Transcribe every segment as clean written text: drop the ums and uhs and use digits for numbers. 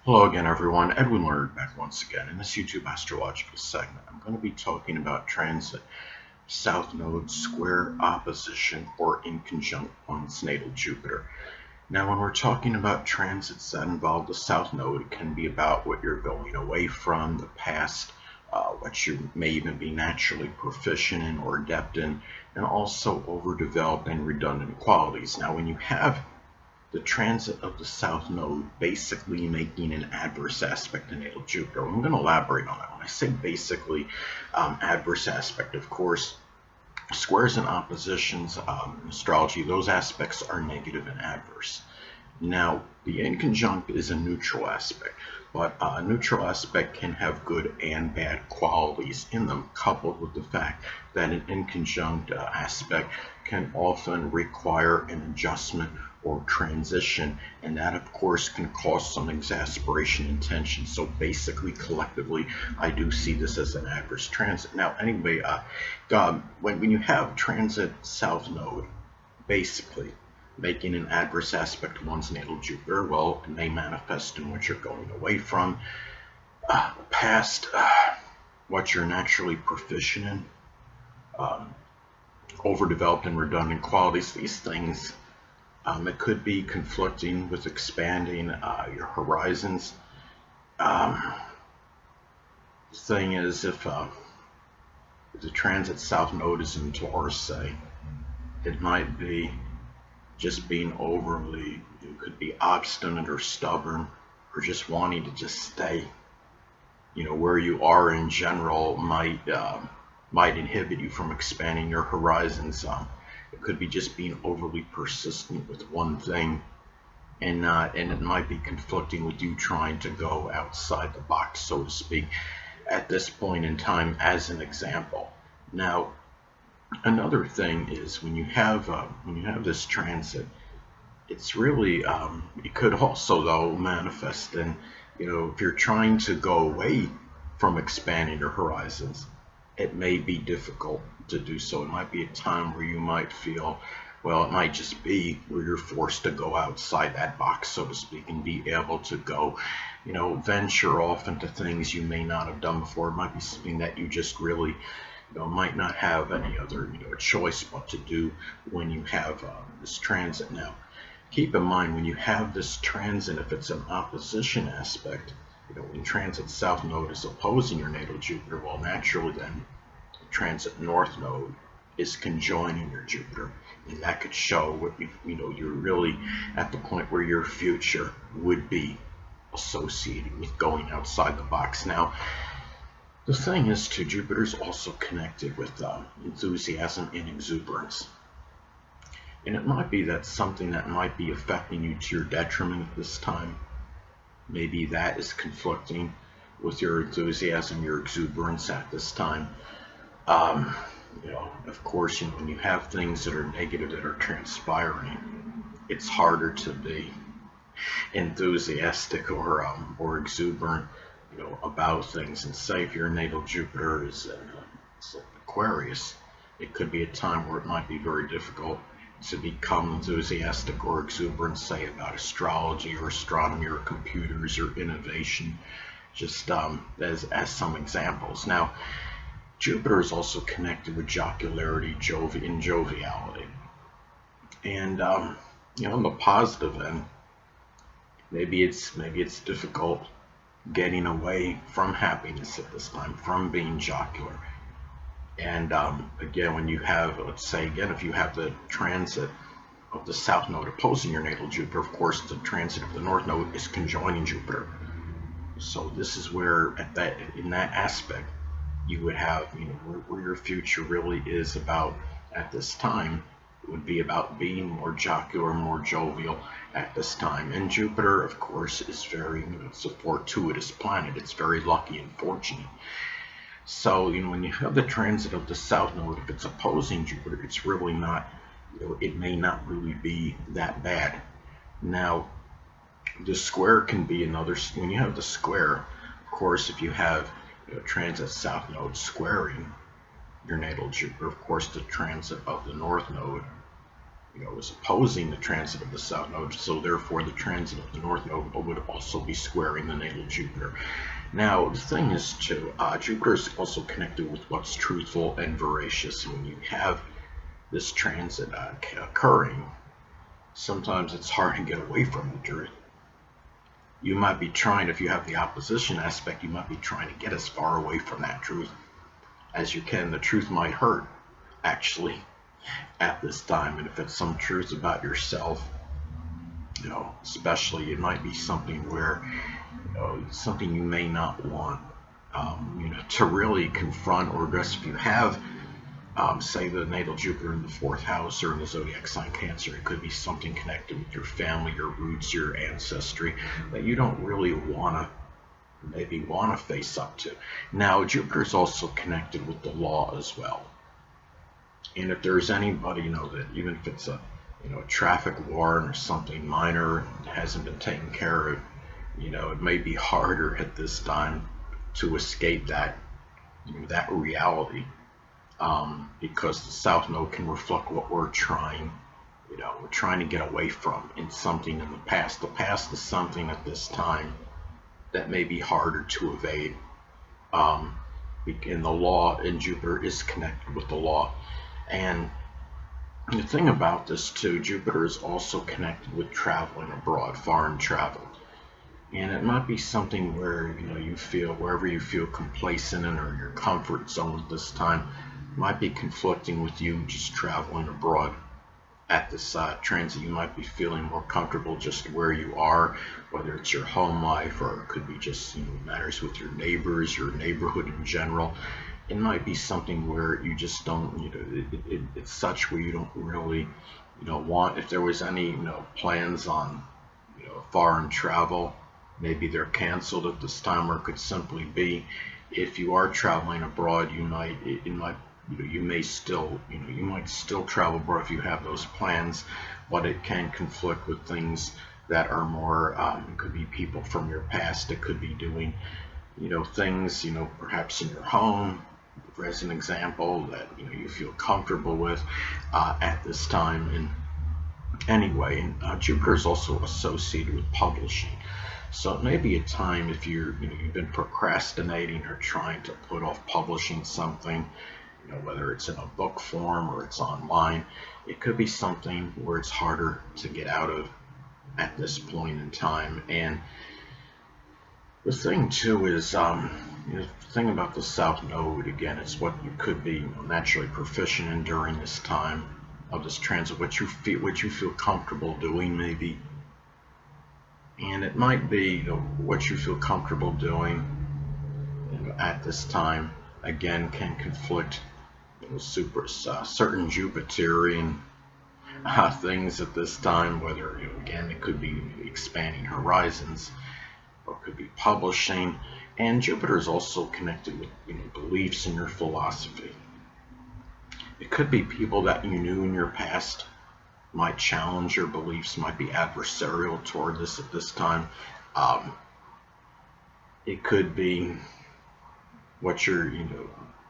Hello again, everyone. Edwin Learnard back once again. In this YouTube astrological segment, I'm going to be talking about transit, south node, square, opposition, or inconjunct one's natal Jupiter. Now, when we're talking about transits that involve the south node, it can be about what you're going away from, the past, what you may even be naturally proficient in or adept in, and also overdeveloped and redundant qualities. Now, when you have the transit of the south node basically making an adverse aspect to natal Jupiter. I'm going to elaborate on that. When I say basically adverse aspect, of course, squares and oppositions in astrology, those aspects are negative and adverse. Now, the inconjunct is a neutral aspect, but a neutral aspect can have good and bad qualities in them, coupled with the fact that an inconjunct aspect can often require an adjustment or transition, and that, of course, can cause some exasperation and tension. So basically, collectively, I do see this as an adverse transit. Now, anyway, when you have transit south node, basically making an adverse aspect to one's natal Jupiter, well, it may manifest in what you're going away from, past, what you're naturally proficient in, um, overdeveloped and redundant qualities. These things, it could be conflicting with expanding your horizons. Um, the thing is, if the transit south node is in Taurus, say, it might be just being overly, you could be obstinate or stubborn, or just wanting to just stay, where you are in general might inhibit you from expanding your horizons. It could be just being overly persistent with one thing, and it might be conflicting with you trying to go outside the box, so to speak, at this point in time, as an example. Now, another thing is when you have this transit, it's really it could also though manifest in, if you're trying to go away from expanding your horizons, it may be difficult to do so. It might be a time where you might feel, well, it might just be where you're forced to go outside that box, so to speak, and be able to go, venture off into things you may not have done before. It might be something that you just really, might not have any other, choice but to do when you have this transit. Now, keep in mind, when you have this transit, if it's an opposition aspect, when transit south node is opposing your natal Jupiter, well, naturally then transit north node is conjoining your Jupiter, and that could show what you're really at the point where your future would be associated with going outside the box. Now, the thing is, too, Jupiter's also connected with enthusiasm and exuberance. And it might be that something that might be affecting you to your detriment at this time. Maybe that is conflicting with your enthusiasm, your exuberance at this time. Um, of course, when you have things that are negative that are transpiring, it's harder to be enthusiastic or exuberant, about things. And say if your natal Jupiter is in Aquarius, it could be a time where it might be very difficult to become enthusiastic or exuberant, say about astrology or astronomy or computers or innovation, just as some examples. Now, Jupiter is also connected with jocularity, and joviality, and on the positive end, maybe it's difficult getting away from happiness at this time, from being jocular. And again, when you have, let's say, again, if you have the transit of the south node opposing your natal Jupiter, of course, the transit of the north node is conjoining Jupiter. So this is where, in that aspect, you would have, where your future really is about at this time. It would be about being more jocular, more jovial at this time. And Jupiter, of course, is very, it's a fortuitous planet. It's very lucky and fortunate. So, when you have the transit of the south node, if it's opposing Jupiter, it's really not, it may not really be that bad. Now, the square can be another, when you have the square, of course, if you have transit south node squaring your natal Jupiter, of course, the transit of the north node is opposing the transit of the south node, so therefore the transit of the north node would also be squaring the natal Jupiter. Now, the thing is, too, Jupiter is also connected with what's truthful and veracious. When you have this transit occurring, sometimes it's hard to get away from the truth. You might be trying, if you have the opposition aspect, you might be trying to get as far away from that truth as you can. The truth might hurt, actually, at this time. And if it's some truth about yourself, especially, it might be something where, something you may not want, to really confront or address. If you have, say, the natal Jupiter in the 4th house or in the zodiac sign Cancer, it could be something connected with your family, your roots, your ancestry that you don't really want to face up to. Now, Jupiter is also connected with the law as well. And if there's anybody, that even if it's a traffic warrant or something minor hasn't been taken care of, it may be harder at this time to escape that reality, because the south node can reflect what we're trying to get away from in something in the past. The past is something at this time that may be harder to evade. In the law, and Jupiter is connected with the law. And the thing about this too, Jupiter is also connected with traveling abroad, foreign travel. And it might be something where you feel, wherever you feel complacent in, or your comfort zone at this time might be conflicting with you just traveling abroad. At this transit, you might be feeling more comfortable just where you are, whether it's your home life or it could be just matters with your neighbors, your neighborhood in general. It might be something where you just don't, it's such where you don't really, want. If there was any, plans on, foreign travel, maybe they're canceled at this time, or it could simply be, if you are traveling abroad, you might still travel abroad if you have those plans, but it can conflict with things that are more, it could be people from your past, it could be doing, things, perhaps in your home, as an example, that you feel comfortable with at this time. And anyway, Jupiter is also associated with publishing. So it may be a time, if you've been procrastinating or trying to put off publishing something, whether it's in a book form or it's online, it could be something where it's harder to get out of at this point in time. And the thing too is, the thing about the south node, again, it's what you could be naturally proficient in during this time of this transit, what you feel comfortable doing, maybe. And it might be what you feel comfortable doing at this time, again, can conflict certain Jupiterian things at this time, whether again it could be expanding horizons, or it could be publishing. And Jupiter is also connected with beliefs in your philosophy. It could be people that you knew in your past might challenge your beliefs, might be adversarial toward this at this time. It could be what you're,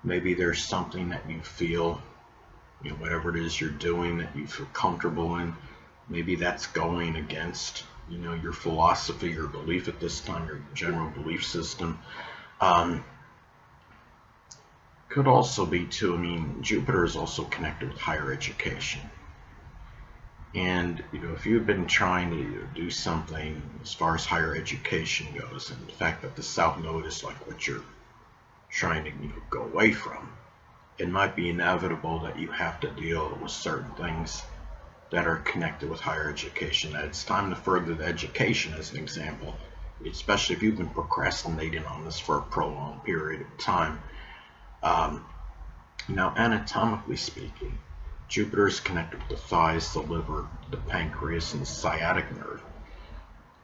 maybe there's something that you feel, whatever it is you're doing that you feel comfortable in, maybe that's going against, your philosophy or belief at this time, your general belief system. Could also be too, Jupiter is also connected with higher education. And if you've been trying to do something as far as higher education goes, and the fact that the south node is like what you're trying to go away from, it might be inevitable that you have to deal with certain things that are connected with higher education. That it's time to further the education, as an example, especially if you've been procrastinating on this for a prolonged period of time. Now, anatomically speaking, Jupiter is connected with the thighs, the liver, the pancreas, and the sciatic nerve.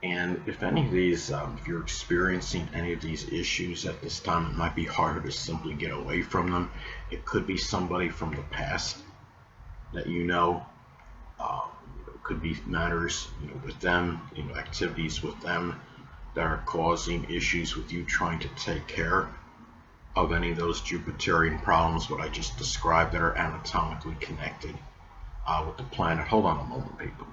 And if any of these, if you're experiencing any of these issues at this time, it might be harder to simply get away from them. It could be somebody from the past that it could be matters with them, activities with them that are causing issues with you trying to take care of any of those Jupiterian problems, what I just described, that are anatomically connected with the planet. Hold on a moment, people.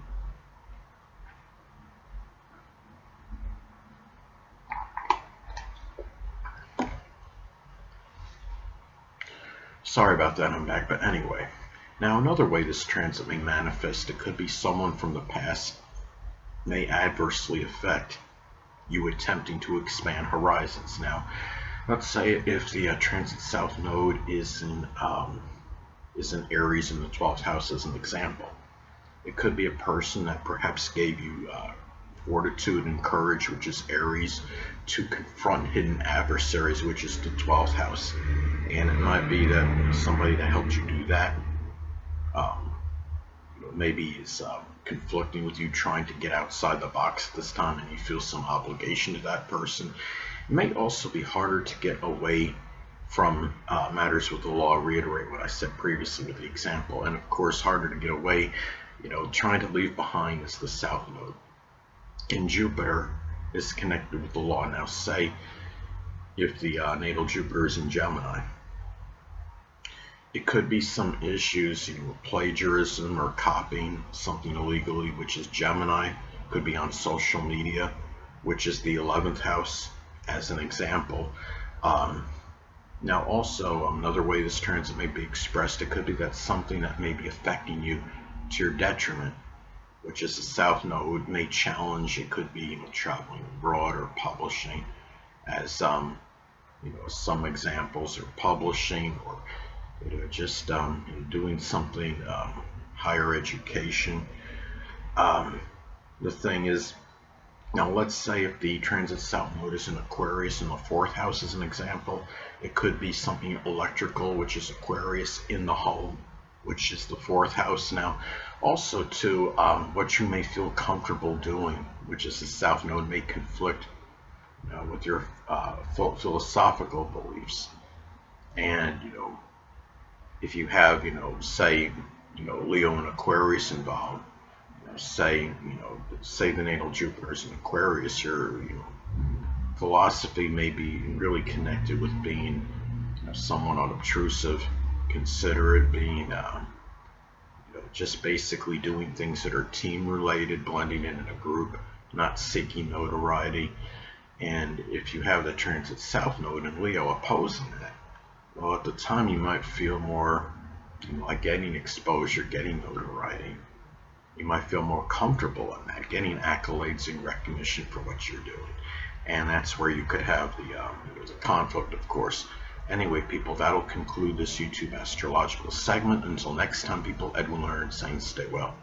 Sorry about that, I'm back. But anyway, now another way this transit may manifest, it could be someone from the past may adversely affect you attempting to expand horizons. Now, let's say if the transit south node is in Aries in the 12th house as an example. It could be a person that perhaps gave you fortitude and courage, which is Aries, to confront hidden adversaries, which is the 12th house. And it might be that somebody that helped you do that um, maybe is conflicting with you, trying to get outside the box at this time, and you feel some obligation to that person. It may also be harder to get away from matters with the law. Reiterate what I said previously with the example, and of course harder to get away, trying to leave behind is the south node. And Jupiter is connected with the law. Now say if the natal Jupiter is in Gemini, it could be some issues, with plagiarism or copying something illegally, which is Gemini. Could be on social media, which is the 11th house, as an example. Now also, another way this transit may be expressed, it could be that something that may be affecting you to your detriment, which is the south node, may challenge. It could be traveling abroad or publishing, as some examples are publishing, or just doing something, higher education. The thing is, now let's say if the transit south node is in Aquarius in the 4th house as an example, it could be something electrical, which is Aquarius, in the home, which is the 4th house. Now also too, what you may feel comfortable doing, which is the south node, may conflict with your philosophical beliefs. And if you have say Leo and Aquarius involved, say the natal Jupiter is in Aquarius, your philosophy may be really connected with being somewhat unobtrusive, considerate, being just basically doing things that are team related, blending in a group, not seeking notoriety. And if you have the transit south node in Leo opposing that, well, at the time you might feel more like getting exposure, getting notoriety. You might feel more comfortable in that, getting accolades and recognition for what you're doing. And that's where you could have the conflict, of course. Anyway, people, that'll conclude this YouTube astrological segment. Until next time, people, Edwin Learnard saying stay well.